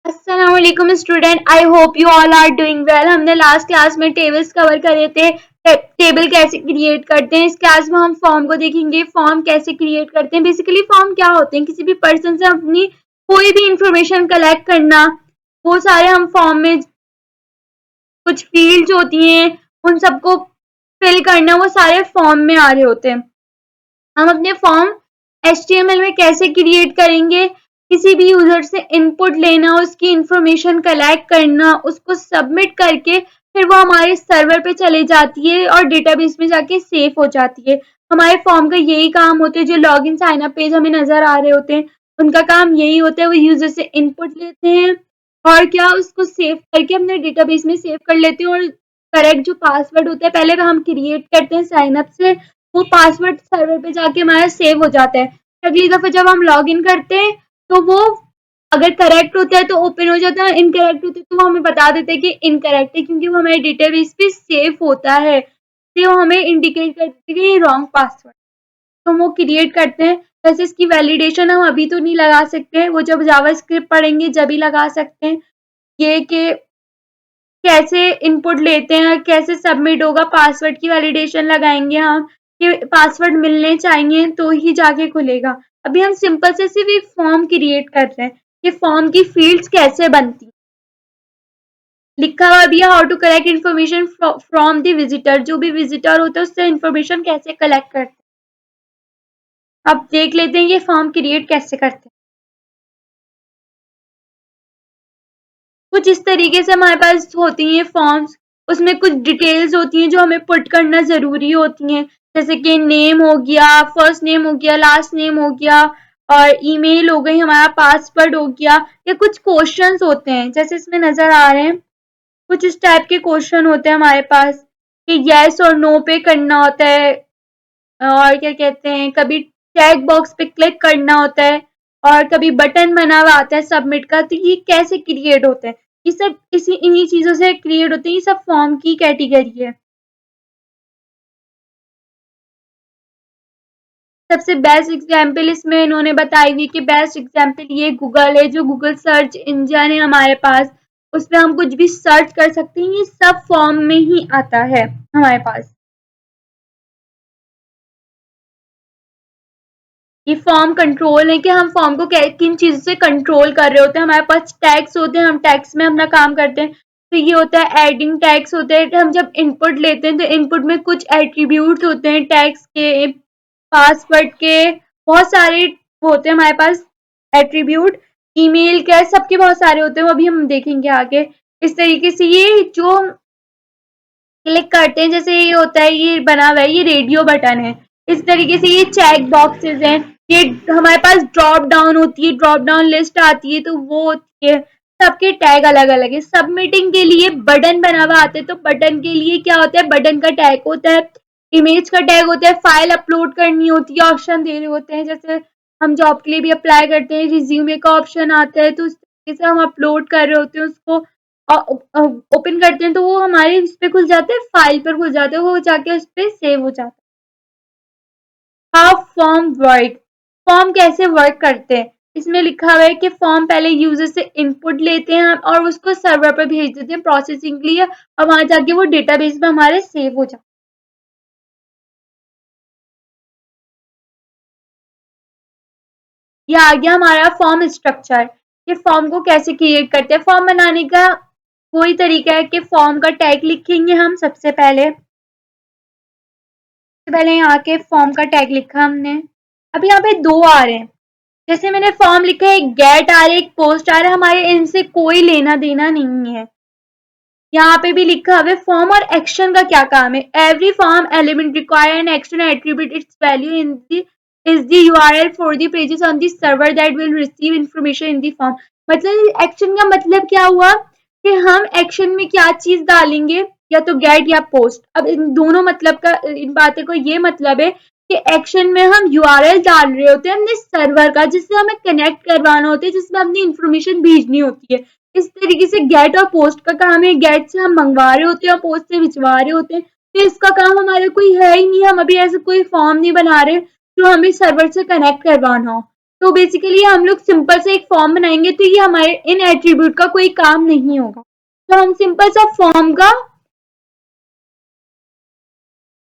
अस्सलामुअलैकुम student, I hope you all are doing well. हमने last class में tables cover करे थे। टेबल कैसे क्रिएट करते हैं। इस क्लास में हम फॉर्म को देखेंगे, फॉर्म कैसे क्रिएट करते हैं। बेसिकली फॉर्म क्या होते हैं, किसी भी पर्सन से अपनी कोई भी इंफॉर्मेशन कलेक्ट करना, वो सारे हम फॉर्म में कुछ फील्ड्स होती हैं उन सबको फिल करना, वो सारे फॉर्म में आ रहे होते हैं। हम अपने फॉर्म HTML में कैसे क्रिएट करेंगे, किसी भी यूजर से इनपुट लेना, उसकी इंफॉर्मेशन कलेक्ट करना, उसको सबमिट करके फिर वो हमारे सर्वर पे चले जाती है और डेटाबेस में जाके सेव हो जाती है। हमारे फॉर्म का यही काम होता है। जो लॉगिन साइन अप पेज हमें नजर आ रहे होते हैं, उनका काम यही होता है। वो यूजर से इनपुट लेते हैं और क्या उसको सेव करके अपने डेटाबेस में सेव कर लेते हैं। और करेक्ट जो पासवर्ड होता है पहले वो हम क्रिएट करते हैं साइन अप से, वो पासवर्ड सर्वर पे जाके हमारा सेव हो जाता है। अगली दफा जब हम लॉग इन करते हैं तो वो अगर करेक्ट होता है तो ओपन हो जाता है, इनकरेक्ट होता है तो वो हमें बता देते हैं कि इनकरेक्ट है, क्योंकि वो हमारे डेटाबेस पे सेव होता है। तो वो हमें इंडिकेट कर देते हैं कि ये रॉन्ग पासवर्ड, तो हम वो क्रिएट करते हैं। वैसे इसकी वैलिडेशन हम अभी तो नहीं लगा सकते, वो जब जावास्क्रिप्ट पढ़ेंगे जब ही लगा सकते हैं। ये कि कैसे इनपुट लेते हैं, कैसे सबमिट होगा, पासवर्ड की वैलिडेशन लगाएंगे हम कि पासवर्ड मिलने चाहिए तो ही जाके खुलेगा। अभी हम सिंपल से सिर्फ एक फॉर्म क्रिएट कर रहे हैं कि फॉर्म की फील्ड्स कैसे बनती, लिखा हुआ भी है how to collect information from the visitor. जो भी विजिटर होता है उससे इन्फॉर्मेशन कैसे कलेक्ट करते हैं। अब देख लेते हैं ये फॉर्म क्रिएट कैसे करते हैं। कुछ इस तरीके से हमारे पास होती हैं फॉर्म्स, उसमें कुछ डिटेल्स होती हैं जो हमें पुट करना जरूरी होती हैं, जैसे कि नेम हो गया, फर्स्ट नेम हो गया, लास्ट नेम हो गया, और ईमेल हो गई, हमारा पासवर्ड हो गया, या कुछ क्वेश्चंस होते हैं जैसे इसमें नजर आ रहे हैं। कुछ इस टाइप के क्वेश्चन होते हैं हमारे पास कि यस और नो पे करना होता है, और क्या कहते हैं, कभी चेक बॉक्स पे क्लिक करना होता है, और कभी बटन बना हुआ आता है सबमिट का। तो ये कैसे क्रिएट होते हैं, ये सब इसी इन्हीं चीजों से क्रिएट होते हैं। ये सब फॉर्म की कैटेगरी है। सबसे बेस्ट एग्जाम्पल इसमें इन्होंने बताई हुई कि बेस्ट एग्जाम्पल ये गूगल है, जो गूगल सर्च इंजन है हमारे पास, उसमें हम कुछ भी सर्च कर सकते हैं। ये सब फॉर्म में ही आता है हमारे पास। ये फॉर्म कंट्रोल है कि हम फॉर्म को किन चीजों से कंट्रोल कर रहे होते हैं। हमारे पास टैग्स होते हैं, हम टैग्स में अपना काम करते हैं। तो ये होता है एडिंग टैग्स होते हैं। हम जब इनपुट लेते हैं तो इनपुट में कुछ एट्रीब्यूट होते हैं टैग्स के, पासवर्ड के, बहुत सारे होते हैं हमारे पास एट्रीब्यूट। ईमेल के, सबके बहुत सारे होते हैं, वो अभी हम देखेंगे आगे। इस तरीके से ये जो क्लिक करते हैं, जैसे ये होता है, ये बना हुआ है, ये रेडियो बटन है। इस तरीके से ये चेक बॉक्सेस हैं। ये हमारे पास ड्रॉप डाउन होती है, ड्रॉप डाउन लिस्ट आती है, तो वो होती है। सबके टैग अलग अलग है। सबमिटिंग के लिए बटन बना हुआ आता है, तो बटन के लिए क्या होता है, बटन का टैग होता है, इमेज का टैग होता है, फाइल अपलोड करनी होती है, ऑप्शन दे रहे होते हैं। जैसे हम जॉब के लिए भी अप्लाई करते हैं, रिज्यूमे का ऑप्शन आता है, तो उस तरीके से हम अपलोड कर रहे होते हैं उसको, ओपन करते हैं तो वो हमारे इस पे खुल जाते हैं, फाइल पर खुल जाते हैं, वो जाके उस पर सेव हो जाता है। हाउ फॉर्म वर्क, फॉर्म कैसे वर्क करते हैं। इसमें लिखा हुआ है कि फॉर्म पहले यूजर से इनपुट लेते हैं और उसको सर्वर पर भेज देते हैं प्रोसेसिंग के लिए, और वहां जाके वो डेटाबेस में हमारे सेव हो जाता है। ये आ गया हमारा फॉर्म स्ट्रक्चर। ये फॉर्म को कैसे क्रिएट करते हैं। फॉर्म बनाने का वही तरीका है कि फॉर्म का टैग लिखेंगे हम सबसे पहले यहाँ के फॉर्म का टैग लिखा हमने। अब यहाँ पे दो आ रहे हैं, जैसे मैंने फॉर्म लिखा है, एक गेट आ रहा है, एक पोस्ट आ रहा है, हमारे इनसे कोई लेना देना नहीं है। यहाँ पे भी लिखा हुआ है फॉर्म और एक्शन का क्या काम है। Every form element require an action attribute it's value in the is the URL for the pages on the server that will receive information in the form। मतलब एक्शन का मतलब क्या हुआ कि हम एक्शन में क्या चीज डालेंगे, या तो गेट या पोस्ट। अब इन दोनों मतलब का, इन बातों को ये मतलब है कि एक्शन में हम URL डाल रहे होते हैं अपने सर्वर का, जिससे हमें कनेक्ट करवाना होता है, जिसमें अपनी इंफॉर्मेशन भेजनी होती है। इस तरीके से गेट और पोस्ट का काम है। गेट से हम मंगवा रहे होते हैं और पोस्ट से भिजवा रहे होते हैं। तो इसका काम हमारा कोई है ही नहीं, हम अभी ऐसे कोई फॉर्म नहीं बना रहे जो हमें सर्वर से कनेक्ट करवाना हो। तो बेसिकली हम लोग सिंपल से एक फॉर्म बनाएंगे तो ये हमारे इन एट्रीब्यूट का कोई काम नहीं होगा। तो हम सिंपल सा फॉर्म का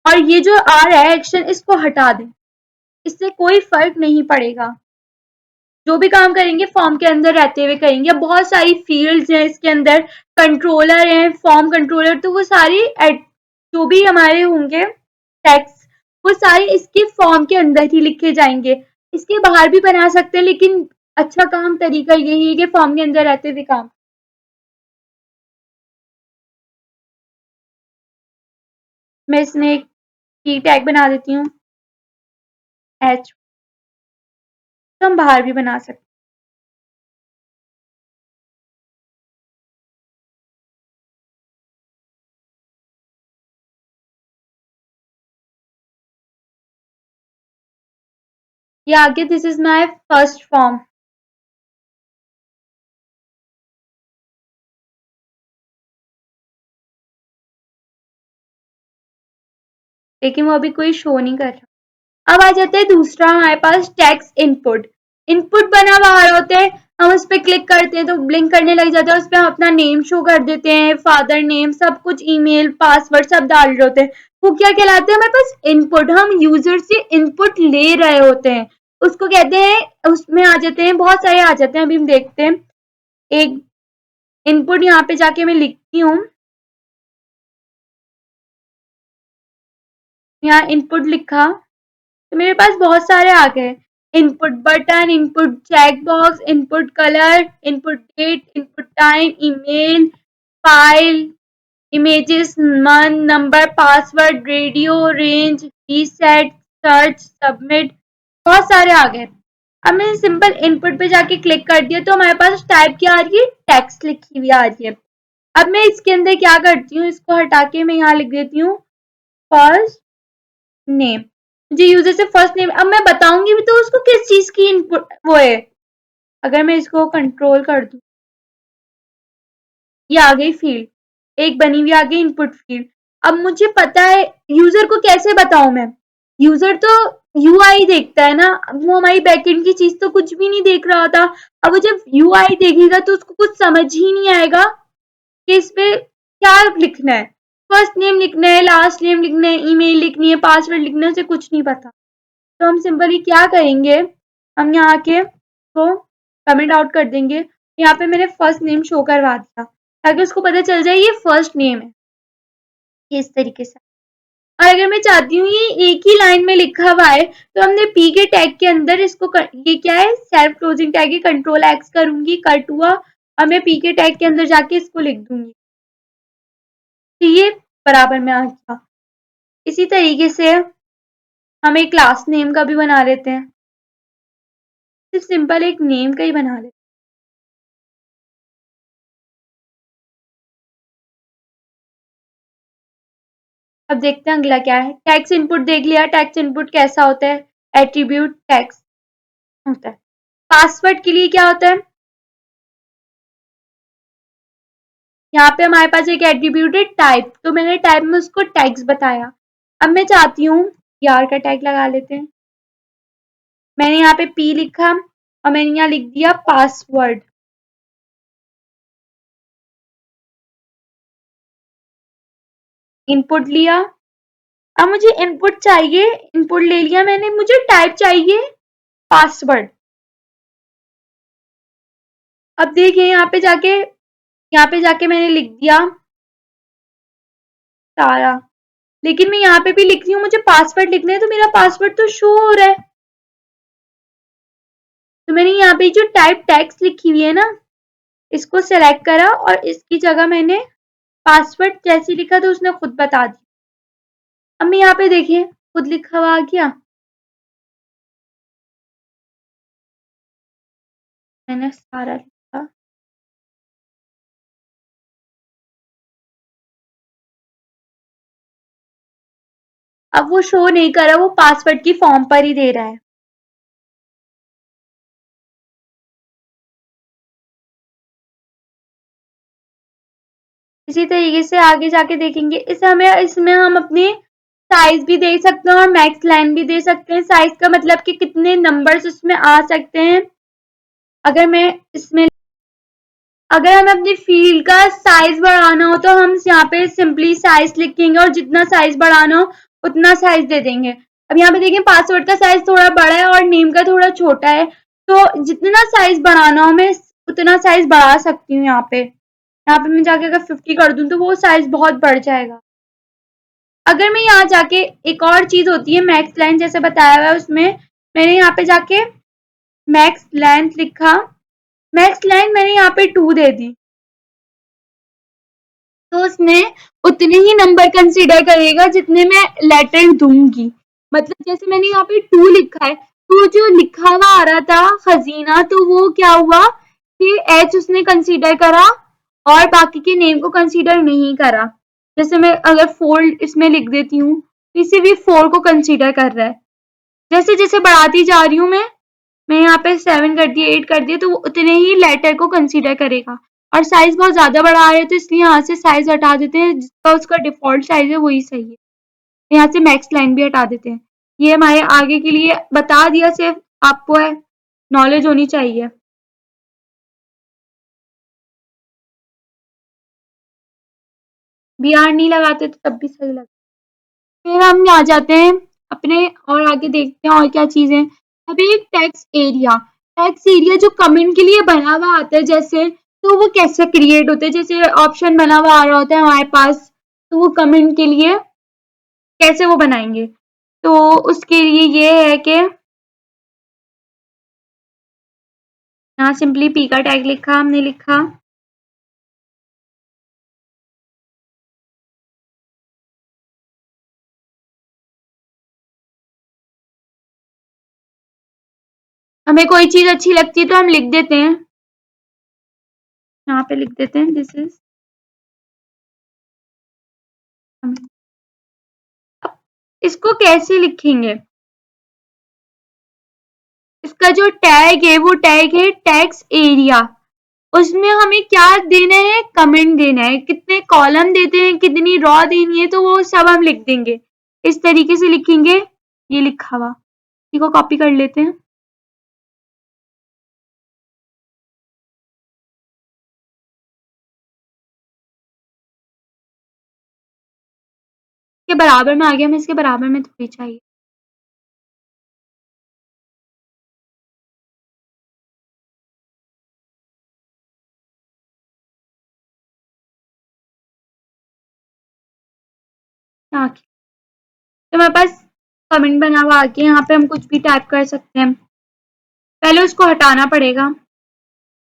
और ये जो आ रहा है एक्शन इसको हटा दें, इससे कोई फर्क नहीं पड़ेगा। जो भी काम करेंगे फॉर्म के अंदर रहते हुए करेंगे। बहुत सारी फील्ड्स हैं इसके अंदर, कंट्रोलर हैं, फॉर्म कंट्रोलर, तो वो सारी जो भी हमारे होंगे टेक्स्ट वो सारे इसके फॉर्म के अंदर ही लिखे जाएंगे। इसके बाहर भी बना सकते हैं लेकिन अच्छा काम तरीका यही है कि फॉर्म के अंदर रहते हुए काम। मैं इसमें एक की टैग बना देती हूँ एच, तो हम बाहर भी बना सकते हैं। ये आगे this is my first form. लेकिन वो अभी कोई शो नहीं कर रहा। अब आ जाता है दूसरा हमारे पास टेक्स्ट इनपुट। इनपुट बना बाहर होते हैं, हम उस पर क्लिक करते हैं तो ब्लिंक करने लग जाता है, उस पर हम अपना नेम शो कर देते हैं, फादर नेम, सब कुछ, ईमेल, पासवर्ड सब डाल रहे होते हैं। वो क्या कहलाते हैं हमारे पास इनपुट। हम यूजर से इनपुट ले रहे होते हैं, उसको कहते हैं, उसमें आ जाते हैं बहुत सारे आ जाते हैं। अभी हम देखते हैं एक इनपुट, यहाँ पे जाके मैं लिखती हूँ, यहाँ इनपुट लिखा तो मेरे पास बहुत सारे आ गए। Input button, input check box, input colour, input date, input time, email, file, images, month, number, password, radio, range, reset, search, submit, बहुत सारे आ गए। अब मैंने सिंपल इनपुट पे जाके क्लिक कर दिया तो हमारे पास टाइप क्या आ रही है, टेक्स्ट लिखी हुई आ रही है। अब मैं इसके अंदर क्या करती हूँ, इसको हटा के मैं यहाँ लिख देती हूँ फर्स्ट नेम। मुझे यूजर से फर्स्ट नेम, अब मैं बताऊंगी भी तो उसको किस चीज की इनपुट वो है। अगर मैं इसको कंट्रोल कर दूं, ये आ गई फील्ड, एक बनी हुई आ गई इनपुट फील्ड। अब मुझे पता है यूजर को कैसे बताऊं मैं, यूजर तो यूआई देखता है ना, वो हमारी बैकएंड की चीज तो कुछ भी नहीं देख रहा था। अब वो जब यूआई देखेगा तो उसको कुछ समझ ही नहीं आएगा कि इस पे क्या लिखना है। फर्स्ट नेम लिखना है, लास्ट नेम लिखना है, ईमेल लिखनी है, पासवर्ड लिखना है, उसे कुछ नहीं पता। तो हम सिंपली क्या करेंगे, हम यहाँ आके तो कमेंट आउट कर देंगे। यहाँ पे मैंने फर्स्ट नेम शो करवा दिया ताकि उसको पता चल जाए ये फर्स्ट नेम है, इस तरीके से। और अगर मैं चाहती हूँ ये एक ही लाइन में लिखा हुआ है तो हमने पी के टैग के अंदर इसको ये क्या है, सेल्फ क्लोजिंग टैग है, कंट्रोल एक्स करूंगी, कट हुआ और मैं पी के टैग के अंदर जाके इसको लिख दूंगी तो ये बराबर में आ गया। इसी तरीके से हम एक क्लास नेम का भी बना लेते हैं, सिर्फ सिंपल एक नेम का ही बना लेते हैं। अब देखते हैं अगला क्या है। टैक्स इनपुट देख लिया, टैक्स इनपुट कैसा होता है, एट्रीब्यूट टैक्स होता है। पासवर्ड के लिए क्या होता है, यहाँ पे हमारे पास एक एट्रीब्यूट है टाइप, तो मैंने टाइप में उसको टैग्स बताया। अब मैं चाहती हूँ यार का टैग लगा लेते हैं, मैंने यहाँ पे पी लिखा और मैंने यहाँ लिख दिया पासवर्ड। इनपुट लिया, अब मुझे इनपुट चाहिए, इनपुट ले लिया मैंने, मुझे टाइप चाहिए पासवर्ड। अब देखिए यहाँ पे जाके मैंने लिख दिया सारा, लेकिन मैं यहाँ पे भी लिख रही हूँ मुझे पासवर्ड लिखना है तो मेरा पासवर्ड तो शो हो रहा है। तो मैंने यहाँ पे जो टाइप टेक्स्ट लिखी हुई है ना, इसको सेलेक्ट करा और इसकी जगह मैंने पासवर्ड जैसे लिखा तो उसने खुद बता दिया। अब मैं यहाँ पे देखिए खुद लिखा हुआ आ गया, मैंने सारा लिखा। अब वो शो नहीं कर रहा, वो पासवर्ड की फॉर्म पर ही दे रहा है। इसी तरीके से आगे जाके देखेंगे, इस हमें इसमें हम अपने साइज भी दे सकते हैं और मैक्स लाइन भी दे सकते हैं। साइज का मतलब कि कितने नंबर्स उसमें आ सकते हैं। अगर मैं इसमें अगर हमें अपनी फील्ड का साइज बढ़ाना हो तो हम यहाँ पे सिंपली साइज लिखेंगे और जितना साइज बढ़ाना हो उतना साइज दे देंगे। अब यहाँ पे देखिए पासवर्ड का साइज थोड़ा बड़ा है और नेम का थोड़ा छोटा है, तो जितना साइज बढ़ाना हो मैं उतना साइज बढ़ा सकती हूँ। यहाँ पे मैं जाके अगर 50 कर दूं तो वो साइज बहुत बढ़ जाएगा। अगर मैं यहाँ जाके एक और चीज होती है मैक्स लाइन जैसे बताया हुआ है, उसमें मैंने यहाँ पे जाके मैक्स लेंथ लिखा, मैक्स लाइन मैंने यहाँ पे 2 दे दी, तो उसने उतने ही नंबर कंसीडर करेगा जितने मैं लेटर दूंगी। मतलब जैसे मैंने यहाँ पे 2 लिखा है, तो जो लिखा हुआ आ रहा था खजीना, तो वो क्या हुआ कि एच उसने कंसीडर करा और बाकी के नेम को कंसीडर नहीं करा। जैसे मैं अगर 4 इसमें लिख देती हूँ, इसे भी 4 को कंसीडर कर रहा है। जैसे जैसे बढ़ाती जा रही हूँ मैं यहाँ पे 7 कर दिया, 8 कर दिया, तो वो उतने ही लेटर को कंसीडर करेगा। और साइज बहुत ज्यादा बढ़ा रहे हैं तो इसलिए यहाँ से साइज हटा देते हैं, जिसका उसका डिफॉल्ट साइज है वही सही है। यहाँ से मैक्स लाइन भी हटा देते हैं। ये हमारे आगे के लिए बता दिया, सिर्फ आपको है नॉलेज होनी चाहिए। बी आर नहीं लगाते तो तब भी सही लगता। फिर हम यहाँ जाते हैं अपने और आगे देखते हैं और क्या चीजें। अभी टैक्स एरिया जो कमेंट के लिए बना हुआ आता है, जैसे तो वो कैसे क्रिएट होते हैं। जैसे ऑप्शन बना हुआ आ रहा होता है हमारे पास, तो वो कमेंट के लिए कैसे वो बनाएंगे, तो उसके लिए ये है कि यहाँ सिंपली पी का टैग लिखा, हमने लिखा हमें कोई चीज अच्छी लगती है तो हम लिख देते हैं, यहाँ पे लिख देते हैं दिस इज। इसको कैसे लिखेंगे, इसका जो टैग है वो टैग है टैक्स एरिया। उसमें हमें क्या देना है, कमेंट देना है, कितने कॉलम देते हैं, कितनी रॉ देनी है, तो वो सब हम लिख देंगे। इस तरीके से लिखेंगे। ये लिखा हुआ, इसी को कॉपी कर लेते हैं। के बराबर में आ गया, हमें इसके बराबर में थोड़ी चाहिए। तो हमारे पास कमेंट बना हुआ आ गया, यहाँ पे हम कुछ भी टाइप कर सकते हैं। पहले उसको हटाना पड़ेगा,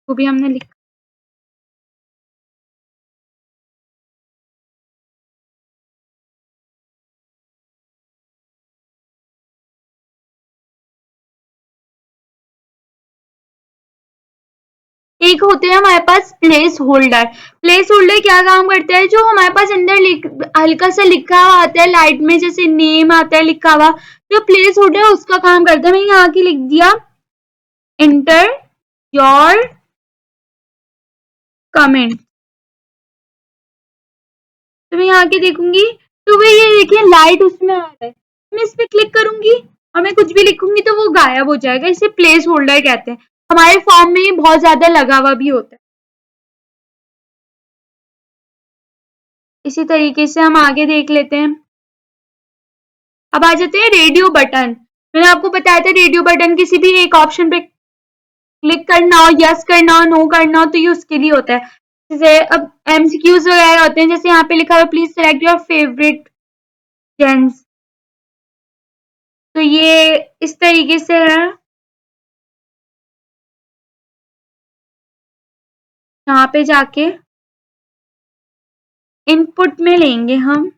वो भी हमने लिखा। एक होते हैं हमारे पास प्लेस होल्डर। प्लेस होल्डर क्या काम करता है, जो हमारे पास अंदर हल्का सा लिखा हुआ आता है लाइट में, जैसे नेम आता है लिखा हुआ, जो प्लेस होल्डर उसका काम करता है। मैंने यहाँ की लिख दिया इंटर योर कमेंट, तो मैं यहाँ के देखूंगी तो वे ये देखिए लाइट उसमें आ रहा है, मैं इस पे क्लिक करूंगी और मैं कुछ भी लिखूंगी तो वो गायब हो जाएगा। इसे प्लेस होल्डर कहते हैं। हमारे फॉर्म में बहुत ज्यादा लगा हुआ भी होता है। इसी तरीके से हम आगे देख लेते हैं। अब आ जाते हैं रेडियो बटन। मैंने आपको बताया था रेडियो बटन किसी भी एक ऑप्शन पे क्लिक करना हो, यस करना हो, नो करना हो, तो ये उसके लिए होता है। जैसे अब एमसीक्यूज वगैरह होते हैं, जैसे यहाँ पे लिखा हुआ please select your favourite jeans, तो ये इस तरीके से है। यहाँ पे जाके इनपुट में लेंगे हम,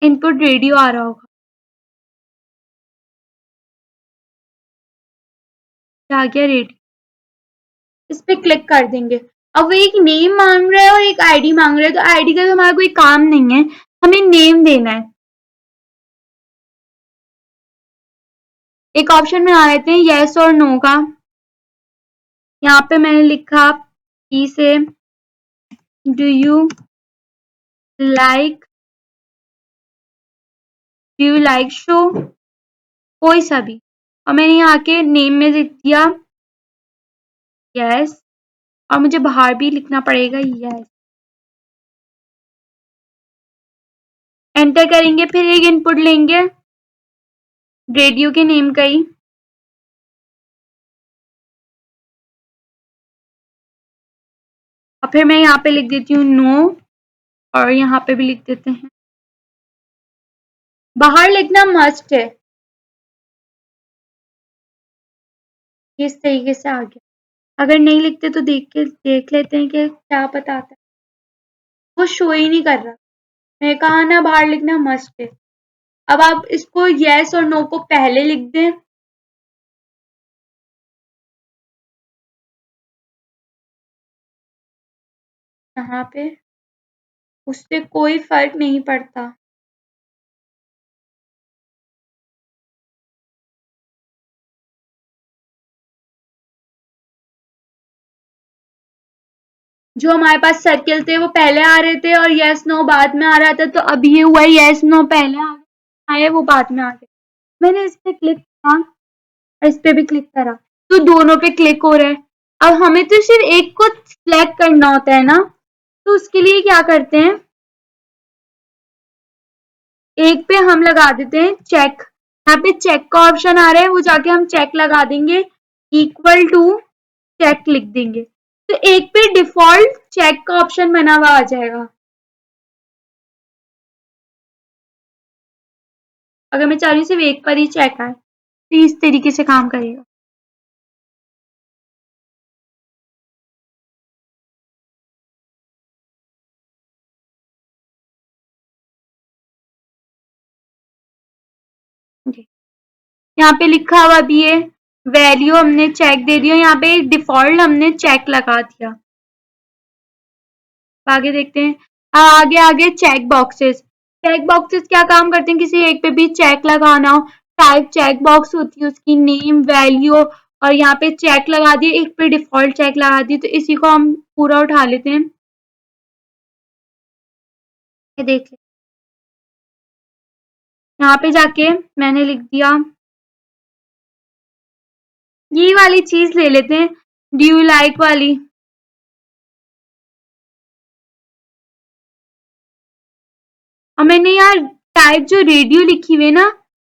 इनपुट रेडियो आ रहा होगा, आ गया रेडियो, इस पे क्लिक कर देंगे। अब वो एक नेम मांग रहा है और एक आईडी मांग रहा है, तो आईडी का तो हमारा कोई काम नहीं है, हमें नेम देना है। एक ऑप्शन बना लेते हैं यस और नो का। यहाँ पे मैंने लिखा ई से do like you like show, कोई सा भी। और मैंने यहाँ के नेम में लिख दिया यस, और मुझे बाहर भी लिखना पड़ेगा यस। एंटर करेंगे, फिर एक इनपुट लेंगे रेडियो के नेम का ही, और फिर मैं यहाँ पे लिख देती हूँ नो, और यहाँ पे भी लिख देते हैं। बाहर लिखना मस्ट है। इस तरीके से आ गया। अगर नहीं लिखते तो देख लेते हैं कि क्या पता आता है। वो शो ही नहीं कर रहा। मैं कहा ना बाहर लिखना मस्ट है। अब आप इसको यस और नो को पहले लिख दें। यहाँ पे उससे कोई फर्क नहीं पड़ता। जो हमारे पास सर्किल थे वो पहले आ रहे थे और यस नो बाद में आ रहा था, तो अब ये हुआ यस नो पहले आए वो बाद में आ गए। मैंने इस पे क्लिक किया और इस पे भी क्लिक करा, तो दोनों पे क्लिक हो रहा है। अब हमें तो सिर्फ एक को सिलेक्ट करना होता है ना, तो उसके लिए क्या करते हैं, एक पे हम लगा देते हैं चेक। यहाँ पे चेक का ऑप्शन आ रहा है, वो जाके हम चेक लगा देंगे, इक्वल टू चेक लिख देंगे, तो एक पे डिफॉल्ट चेक का ऑप्शन बना हुआ आ जाएगा। अगर मैं चाह रही हूँ सिर्फ एक पर ही चेक आए, तो इस तरीके से काम करेगा। यहाँ पे लिखा हुआ भी है, वैल्यू हमने चेक दे दिया, यहाँ पे डिफॉल्ट हमने चेक लगा दिया। आगे देखते हैं, आगे आगे चेक बॉक्सेस। चेक बॉक्सेस क्या काम करते हैं, किसी एक पे भी चेक लगाना हो, टाइप चेक बॉक्स होती है, उसकी नेम वैल्यू, और यहाँ पे चेक लगा दिए, एक पे डिफॉल्ट चेक लगा दी, तो इसी को हम पूरा उठा लेते हैं। ये देख लें, यहाँ पे जाके मैंने लिख दिया, ये वाली चीज ले लेते हैं, डू यू लाइक वाली। और मैंने यहाँ टाइप जो रेडियो लिखी हुई है ना,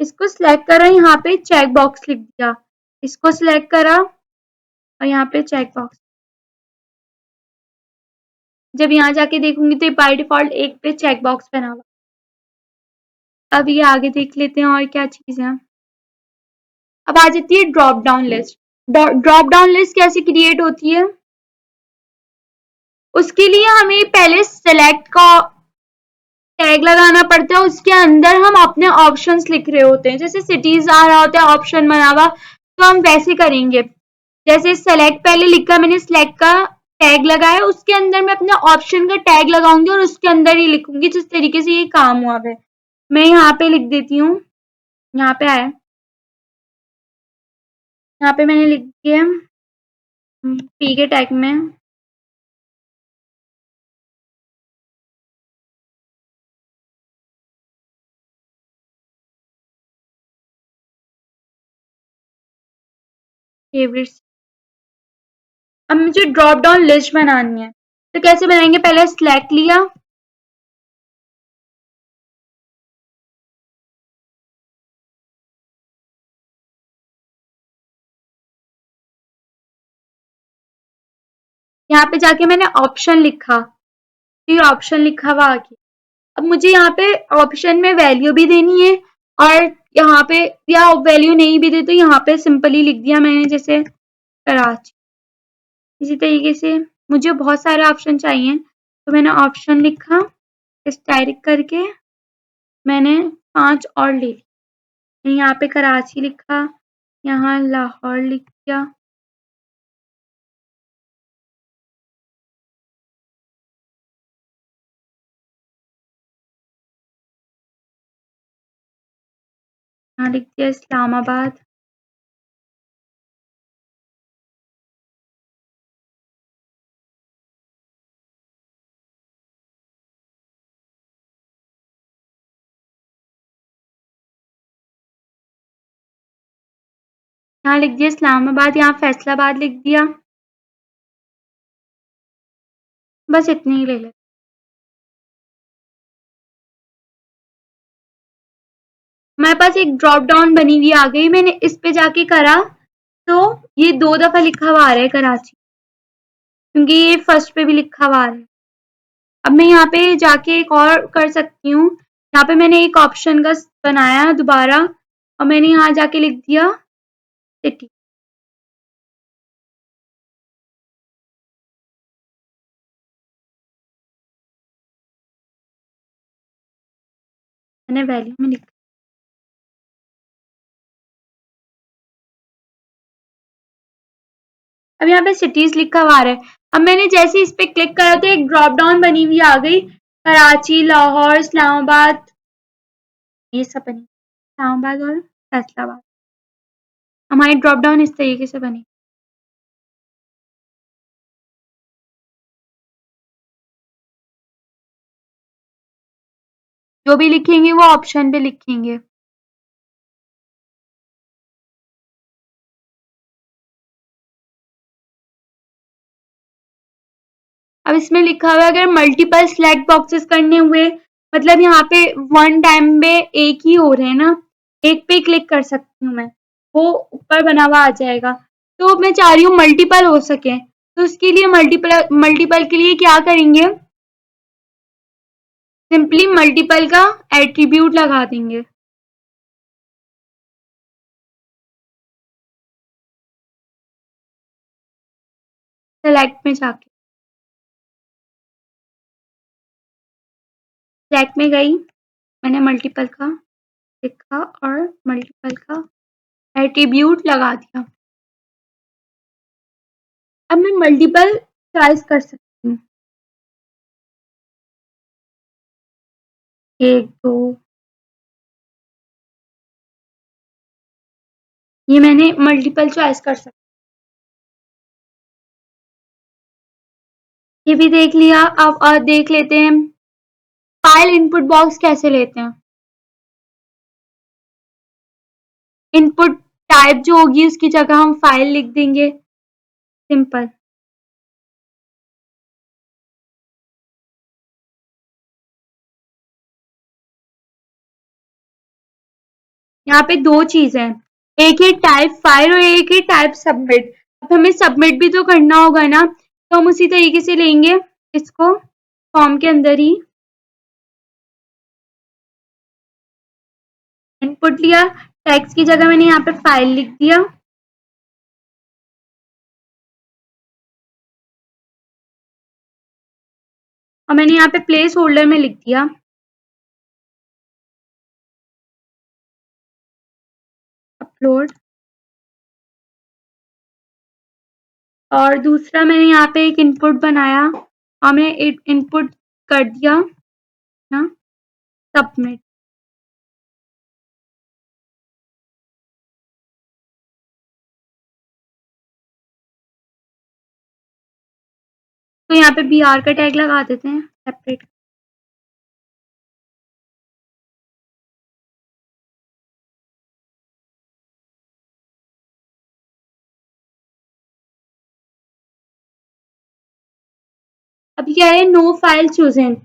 इसको सिलेक्ट करा, यहाँ पे चेक बॉक्स लिख दिया, इसको सिलेक्ट करा और यहाँ पे चेक बॉक्स। जब यहाँ जाके देखूंगी तो बाय डिफॉल्ट एक पे चेक बॉक्स बना हुआ। अब ये आगे देख लेते हैं और क्या चीज है। अब आ जाती है drop down list. Drop down list कैसे क्रिएट होती है, उसके लिए हमें पहले सेलेक्ट का टैग लगाना पड़ता है, उसके अंदर हम अपने ऑप्शंस लिख रहे होते हैं, जैसे सिटीज आ रहा होता है ऑप्शन बना हुआ, तो हम वैसे करेंगे। जैसे सेलेक्ट पहले लिखा मैंने, सिलेक्ट का टैग लगाया, उसके अंदर मैं अपने ऑप्शन का टैग लगाऊंगी और उसके अंदर ही लिखूंगी, जिस तरीके से ये काम हुआ है। मैं यहाँ पे लिख देती हूँ, यहाँ पे आया, यहाँ पे मैंने लिख दिया पी के टैग में फेवरेट। अब मुझे ड्रॉप डाउन लिस्ट बनानी है, तो कैसे बनाएंगे, पहले सिलेक्ट लिया, यहाँ पे जाके मैंने ऑप्शन लिखा, फिर ऑप्शन लिखा हुआ आ गया। अब मुझे यहाँ पे ऑप्शन में वैल्यू भी देनी है, और यहाँ पे या वैल्यू नहीं भी दे तो यहाँ पे सिंपली लिख दिया मैंने, जैसे कराची। इसी तरीके से मुझे बहुत सारे ऑप्शन चाहिए, तो मैंने ऑप्शन लिखा, इस डायरेक्ट करके मैंने 5 और ले ली। यहाँ पे कराची लिखा, यहाँ लाहौर लिख दिया, यहाँ लिख दिया इस्लामाबाद। यहाँ लिख दिया इस्लामाबाद, यहाँ फैसलाबाद लिख दिया। बस इतनी ही ले ले। हमारे पास एक ड्रॉप डाउन बनी हुई आ गई, मैंने इस पे जाके करा तो ये 2 दफा लिखा हुआ आ रहा है कराची, क्योंकि ये फर्स्ट पे भी लिखा हुआ आ रहा है। अब मैं यहाँ पे जाके एक और कर सकती हूँ। यहाँ पे मैंने एक ऑप्शन का बनाया दोबारा और मैंने यहाँ जाके लिख दिया सिटी। मैंने वैल्यू में लिखा। अब यहाँ पे सिटीज लिखा हुआ आ रहा है। अब मैंने जैसे इस पे क्लिक करा तो एक ड्रॉप डाउन बनी हुई आ गई, कराची, लाहौर, इस्लामाबाद, ये सब बनी, इस्लामाबाद और फैसलाबाद। हमारी ड्रॉप डाउन इस तरीके से बनी। जो भी लिखेंगे वो ऑप्शन पे लिखेंगे। अब इसमें लिखा हुआ है अगर मल्टीपल सिलेक्ट बॉक्सेस करने हुए, मतलब यहाँ पे वन टाइम में एक ही हो रहे हैं ना, एक पे क्लिक कर सकती हूँ मैं, वो ऊपर बना हुआ आ जाएगा। तो मैं चाह रही हूँ मल्टीपल हो सके, तो उसके लिए मल्टीपल मल्टीपल के लिए क्या करेंगे, सिंपली मल्टीपल का एट्रीब्यूट लगा देंगे। सेलेक्ट में जाके, सेलेक्ट में गई, मैंने मल्टीपल का लिखा और मल्टीपल का एट्रीब्यूट लगा दिया। अब मैं मल्टीपल चॉइस कर सकती हूँ, 1 2, ये मैंने मल्टीपल चॉइस कर सकती। ये भी देख लिया। अब और देख लेते हैं फाइल इनपुट बॉक्स कैसे लेते हैं। इनपुट टाइप जो होगी उसकी जगह हम फाइल लिख देंगे, सिंपल। यहाँ पे 2 चीजें हैं, एक है टाइप फाइल और एक है टाइप सबमिट। अब हमें सबमिट भी तो करना होगा ना, तो हम उसी तरीके से लेंगे इसको फॉर्म के अंदर ही। इनपुट लिया, टेक्स्ट की जगह मैंने यहाँ पे फाइल लिख दिया और मैंने यहाँ पे प्लेस होल्डर में लिख दिया अपलोड। और दूसरा मैंने यहाँ पे एक इनपुट बनाया और मैंने इनपुट कर दिया ना सबमिट। तो यहाँ पे बी आर का टैग लगा देते हैं सेपरेट। अब क्या है, नो फाइल चूजन।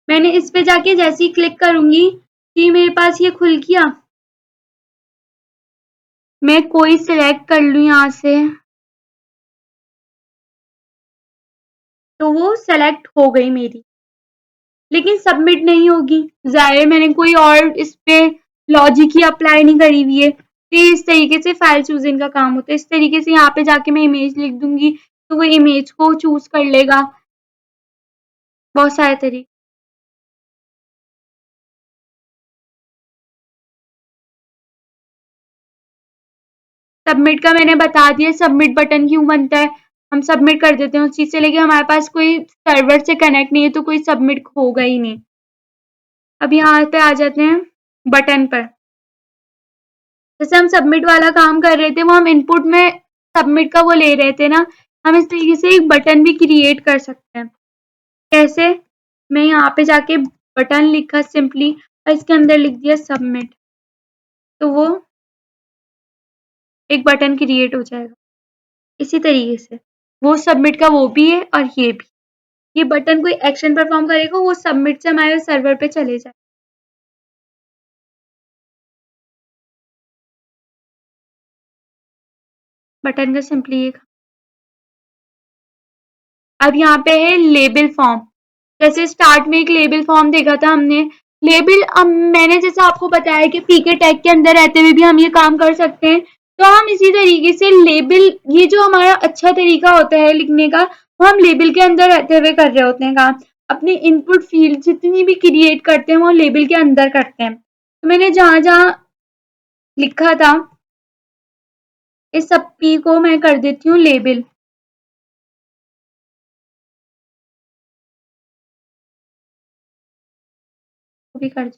मैंने इस पे जाके जैसे ही क्लिक करूंगी कि मेरे पास ये खुल गया, मैं कोई सिलेक्ट कर लूँ यहाँ से तो वो सेलेक्ट हो गई मेरी, लेकिन सबमिट नहीं होगी। जाहिर मैंने कोई और इस पे लॉजिक ही अप्लाई नहीं करी हुई है। तो इस तरीके से फाइल चूजिंग का काम होता है। इस तरीके से यहाँ पे जाके मैं इमेज लिख दूंगी तो वो इमेज को चूज कर लेगा। बहुत सारे तरीके। सबमिट का मैंने बता दिया, सबमिट बटन क्यों बनता है, हम सबमिट कर देते हैं उस चीज से, लेकिन हमारे पास कोई सर्वर से कनेक्ट नहीं है तो कोई सबमिट होगा ही नहीं। अब यहाँ पे आ जाते हैं बटन पर। जैसे हम सबमिट वाला काम कर रहे थे वो हम इनपुट में सबमिट का वो ले रहे थे ना, हम इस तरीके से एक बटन भी क्रिएट कर सकते हैं। कैसे, मैं यहाँ पे जाके बटन लिखा सिंपली और इसके अंदर लिख दिया सबमिट, तो वो एक बटन क्रिएट हो जाएगा। इसी तरीके से वो सबमिट का वो भी है और ये भी। ये बटन कोई एक्शन परफॉर्म करेगा, वो सबमिट से हमारे सर्वर पे चले जाए। बटन का सिंपली एक। अब यहाँ पे है लेबल फॉर्म। जैसे स्टार्ट में एक लेबल फॉर्म देखा था हमने। लेबल मैंने जैसे आपको बताया कि पीके टैग के अंदर रहते हुए भी हम ये काम कर सकते हैं, तो हम इसी तरीके से लेबल, ये जो हमारा अच्छा तरीका होता है लिखने का, वो हम लेबल के अंदर रहते हुए कर रहे होते हैं काम। अपनी इनपुट फील्ड जितनी भी क्रिएट करते हैं वो लेबल के अंदर करते हैं। तो मैंने जहां जहां लिखा था इस सब पी को मैं कर देती हूँ लेबल। भी कर,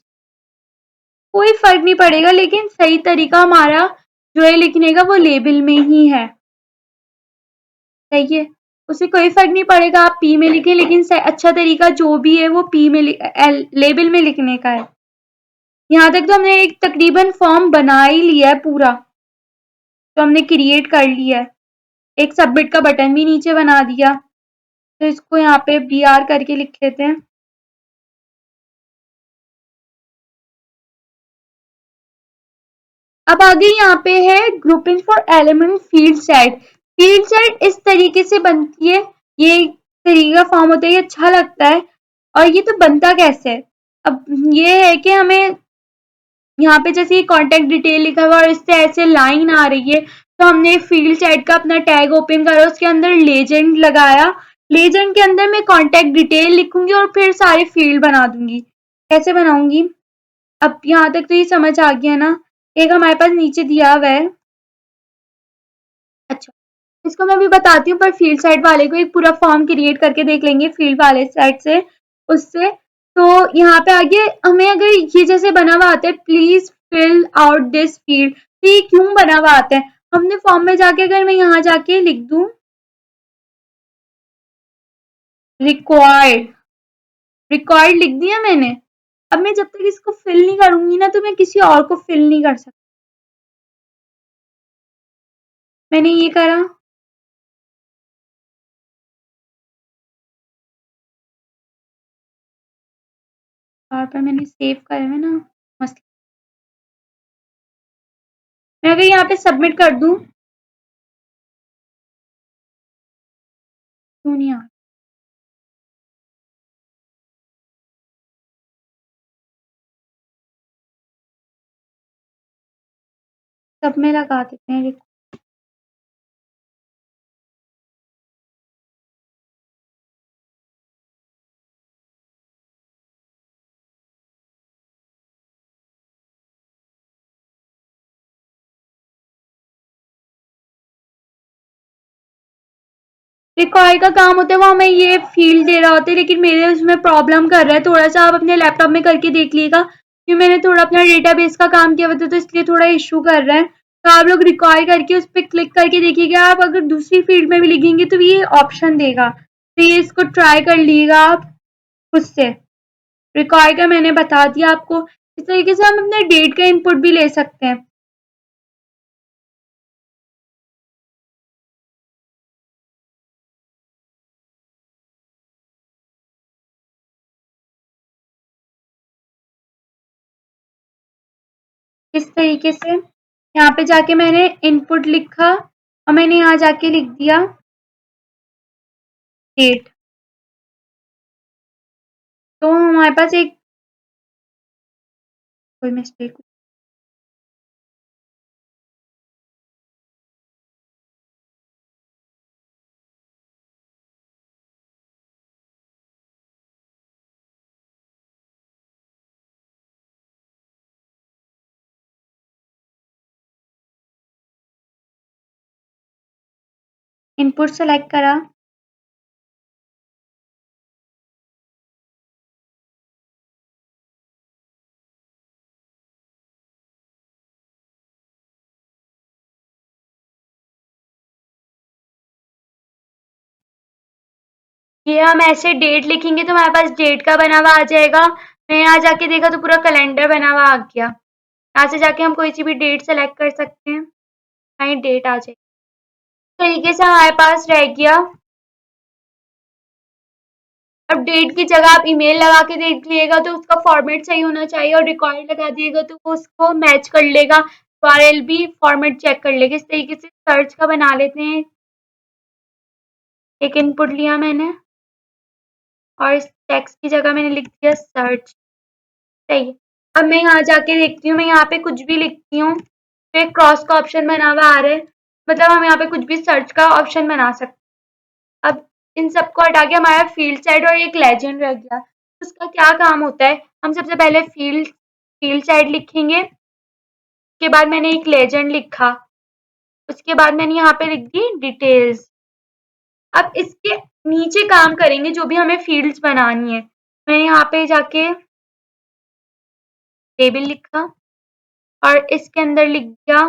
कोई फर्क नहीं पड़ेगा, लेकिन सही तरीका हमारा जो है लिखने का वो लेबल में ही है। सही है, उसे कोई फर्क नहीं पड़ेगा आप पी में लिखें, लेकिन अच्छा तरीका जो भी है वो पी में लेबल में लिखने का है। यहाँ तक तो हमने एक तकरीबन फॉर्म बना ही लिया है पूरा, तो हमने क्रिएट कर लिया है। एक सबमिट का बटन भी नीचे बना दिया, तो इसको यहाँ पे BR करके लिख लेते हैं। अब आगे यहाँ पे है grouping for element field set. Field set इस तरीके से बनती है, ये एक तरीका फॉर्म होता है, ये अच्छा लगता है। और ये तो बनता कैसे है, अब ये है कि हमें यहाँ पे जैसे ये कॉन्टेक्ट डिटेल लिखा हुआ और इससे ऐसे लाइन आ रही है, तो हमने फील्ड सेट का अपना टैग ओपन करा, उसके अंदर लेजेंड लगाया। लेजेंड के अंदर मैं कॉन्टेक्ट डिटेल लिखूंगी और फिर सारे फील्ड बना दूंगी। कैसे बनाऊंगी, अब यहाँ तक तो ये समझ आ गया ना। एक हमारे पास नीचे दिया हुआ है, अच्छा इसको मैं भी बताती हूँ, पर फील्ड साइड वाले को एक पूरा फॉर्म क्रिएट करके देख लेंगे फील्ड वाले साइड से उससे। तो यहाँ पे आगे हमें अगर ये जैसे बना हुआ आता है please fill out this field, तो ये क्यों बना हुआ आता है, हमने फॉर्म में जाके अगर मैं यहाँ जाके लिख दूं रिक्वायर्ड, रिक्वायर्ड लिख दिया मैंने। अब मैं जब तक इसको फिल नहीं करूंगी ना, तो मैं किसी और को फिल नहीं कर सकती। मैंने ये करा, और पर मैंने सेव करे हुए ना मसला। मैं अगर यहाँ पे सबमिट कर दूं, क्यों नहीं आ, सब में लगा देते हैं। रिकॉर्ड का काम होता है, वो हमें ये फील्ड दे रहा होता है, लेकिन मेरे उसमें प्रॉब्लम कर रहा है थोड़ा सा। आप अपने लैपटॉप में करके देख लीजिएगा, क्योंकि मैंने थोड़ा अपना डेटाबेस का काम किया हुआ था, तो इसलिए थोड़ा इशू कर रहा है। तो आप लोग रिकॉर्ड करके उस पर क्लिक करके देखिएगा। आप अगर दूसरी फील्ड में भी लिखेंगे तो ये ऑप्शन देगा, तो ये इसको ट्राई कर लीजिएगा आप खुद से। रिकॉर्ड का मैंने बता दिया आपको। इस तरीके से हम अपने डेट का इनपुट भी ले सकते हैं। इस तरीके से यहाँ पे जाके मैंने इनपुट लिखा और मैंने यहाँ जाके लिख दिया डेट। तो हमारे पास एक कोई मिस्टेक, इनपुट सेलेक्ट करा, ये हम ऐसे डेट लिखेंगे तो हमारे पास डेट का बना हुआ आ जाएगा। मैं यहाँ जाके देखा तो पूरा कैलेंडर बना हुआ आ गया। यहाँ से जाके हम कोई सी भी डेट सेलेक्ट कर सकते हैं, में डेट आ जाएगी। इस तरीके से हमारे पास रह गया। अब डेट की जगह आप ईमेल लगा के देख लीजिएगा तो उसका फॉर्मेट सही होना चाहिए, और रिकॉर्ड लगा दिएगा तो वो उसको मैच कर लेगा, यूआरएल भी फॉर्मेट चेक कर लेगा। इस तरीके से सर्च का बना लेते हैं। एक इनपुट लिया मैंने और इस टेक्स्ट की जगह मैंने लिख दिया सर्च। सही है। अब मैं यहाँ जाके देखती हूँ, मैं यहाँ पे कुछ भी लिखती हूँ तो एक क्रॉस का ऑप्शन बना हुआ आ रहा है, मतलब हम यहाँ पे कुछ भी सर्च का ऑप्शन बना सकते हैं। अब इन सबको हटा के हमारा फील्ड साइड और एक लेजेंड रह गया। उसका क्या काम होता है, हम सबसे पहले फील्ड साइड लिखेंगे, उसके बाद मैंने एक लेजेंड लिखा, उसके बाद मैंने यहाँ पे लिख दी डिटेल्स। अब इसके नीचे काम करेंगे जो भी हमें फील्ड्स बनानी है। मैं यहाँ पे जाके टेबल लिखा और इसके अंदर लिख दिया,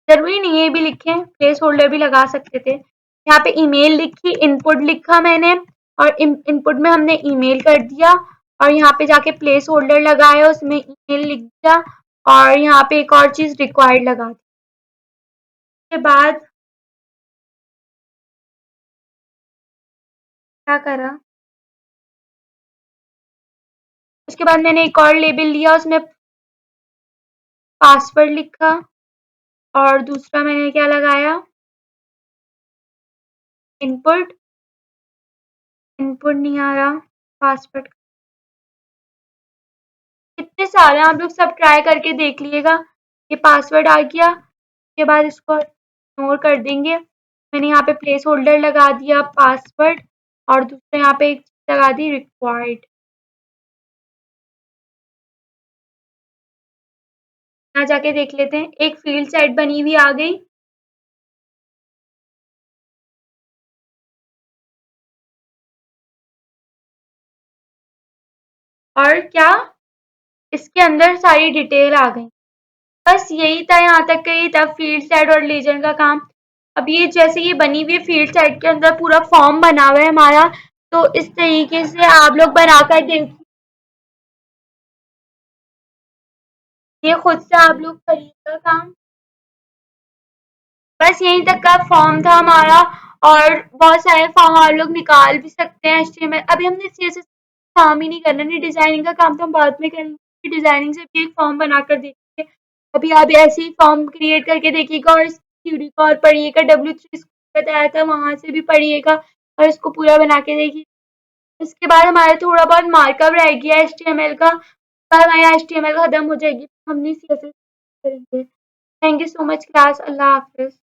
जरूरी नहीं है ये भी लिखें, प्लेस होल्डर भी लगा सकते थे। यहाँ पे ईमेल लिखी, इनपुट लिखा मैंने और इनपुट में हमने ईमेल कर दिया, और यहाँ पे जाके प्लेस होल्डर लगाया, उसमें ईमेल लिख दिया, और यहाँ पे एक और चीज रिक्वायर्ड लगा दी। उसके बाद क्या करा, उसके बाद मैंने एक और लेबल लिया, उसमें पासवर्ड लिखा, और दूसरा मैंने क्या लगाया, इनपुट नहीं आ रहा, पासवर्ड। कितने सारे आप लोग सब ट्राई करके देख लीजिएगा। ये पासवर्ड आ गया, उसके बाद इसको इग्नोर कर देंगे। मैंने यहाँ पे प्लेस होल्डर लगा दिया पासवर्ड, और दूसरे यहाँ पे एक चीज लगा दी रिक्वायर्ड। यहाँ जाके देख लेते हैं, एक फील्ड साइट बनी हुई आ गई। और क्या, इसके अंदर सारी डिटेल आ गई। बस यही था, यहाँ तक का ही था फील्ड साइट और लेजेंड का काम। अब ये जैसे ये बनी हुई है फील्ड साइट के अंदर पूरा फॉर्म बना हुआ है हमारा, तो इस तरीके से आप लोग बनाकर देखिए, ये खुद से आप लोग करिएगा काम। बस यहीं तक का फॉर्म था हमारा, और बहुत सारे फॉर्म आप लोग निकाल भी सकते हैं एचटीएमएल। अभी हमने सीएसएस काम ही नहीं करना, नहीं डिजाइनिंग का काम तो हम बाद में करेंगे, डिजाइनिंग से भी एक फॉर्म बनाकर देखेंगे। अभी आप ऐसे ही फॉर्म क्रिएट करके देखिएगा, और थ्योरी का और पढ़िएगा, W3 बताया था वहां से भी पढ़िएगा, और इसको पूरा बना के देखिए। इसके बाद हमारा थोड़ा बहुत मार्कअप रह गया एचटीएमएल का, हमारा एचटीएमएल खत्म हो जाएगी, हम नहीं सीएसएस करेंगे। Thank you so much class, Allah Hafiz.